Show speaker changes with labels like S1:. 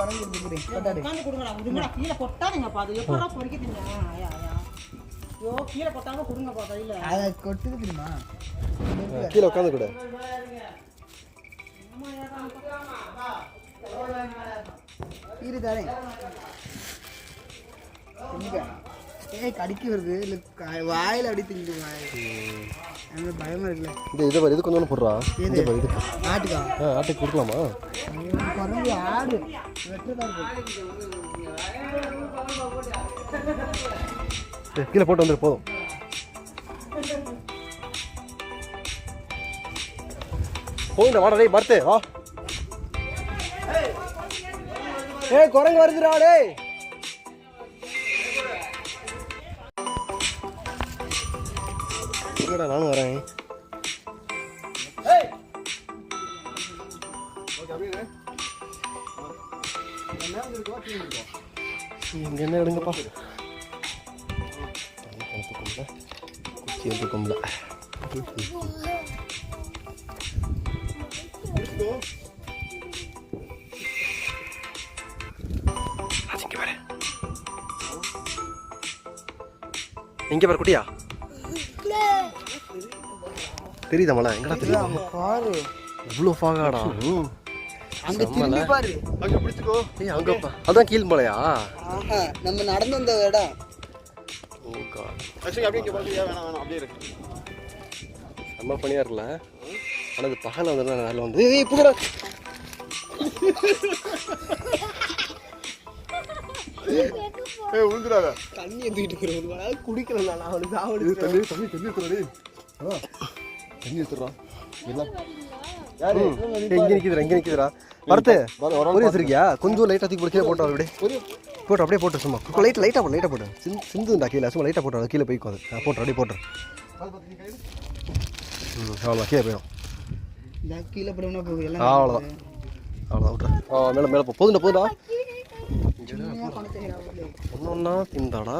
S1: குரங்கு உட்காந்து கொடுங்கடா உடுங்கடா கீழே கொட்டாதீங்கப்பா அது எப்படா பொறிக்கிட்டீங்க ஆயா ஆயா யோ கீழே கொட்டாம கொடுங்கப்பா கையில அத கொட்டுது தெரியுமா
S2: கீழே உட்காந்து கொடு
S1: கீழே தரேன் ஏய் கடிக்கி வருது இல்ல வாயில அடி திங்குது எனக்கு பயமா இருக்குல
S2: இது பாரு இது கொஞ்சம் போடுறா இது பாரு இது
S1: ஆட்டுக்கா
S2: ஆட்டுக்கு கொடுக்கலாமா
S1: குரங்கு ஆடு வெட்டதா
S2: இருக்கு கீழே போட்டு வந்துரு போதும் போயிடா வாடா டேய் பர்த்தே வா ஏய் குரங்கு வருதுடா டேய் என்னடா நானும் வரேன் ஏய் ஓகே அப்படியே இங்க என்ன எடுங்கப்பா குச்சி எடுத்துக்கோம்ல இங்க பாரு குட்டியா தெரியுதா மலை எங்கடா தெரியுது
S1: பாரு
S2: இவ்வளோ ஃபாகாடா
S1: அங்க திரும்பி பாரு
S2: அங்க பிடிச்சுக்கோ ஏய் அங்கப்பா அதான் கீழ் மலையா
S1: நம்ம நடந்து வந்த இடம்
S2: ஓ காட் actually அப்படியே இங்க பாத்தியா வேணாம் அப்படியே இருக்கு நம்ம பணியா இருக்கல ஆனா இது பகல வந்தா நல்லா வந்து ஏய் புகடா ஏய் உந்துறாத
S1: தண்ணி ஏத்திட்டு இருக்கறவங்க குடிக்கறல நான் அவனுக்கு சாவடி
S2: தண்ணி ஊத்துறா தண்ணி ஊத்துறா எல்லாம் யாரு இங்க நிக்குதுடா பர்த்து ஒரே வச்சிருக்கியா கொஞ்சம் லைட்டா தூக்கி கீழே போட்டு அப்படியே போட்டு அப்படியே போட்டு சும்மா லைட்டா போட்டு சிந்துண்டா கீழே சும்மா லைட்டா போட்டு கீழே போய்க்கும் அது போட்டு அப்படியே போட்டு அவ்வளோ கீழே போயிடும்
S1: கீழே போடணும்னா போகும் எல்லாம்
S2: அவ்வளோதான் விட்றேன் மேலே போதுண்டா ஒன்றா திண்டாடா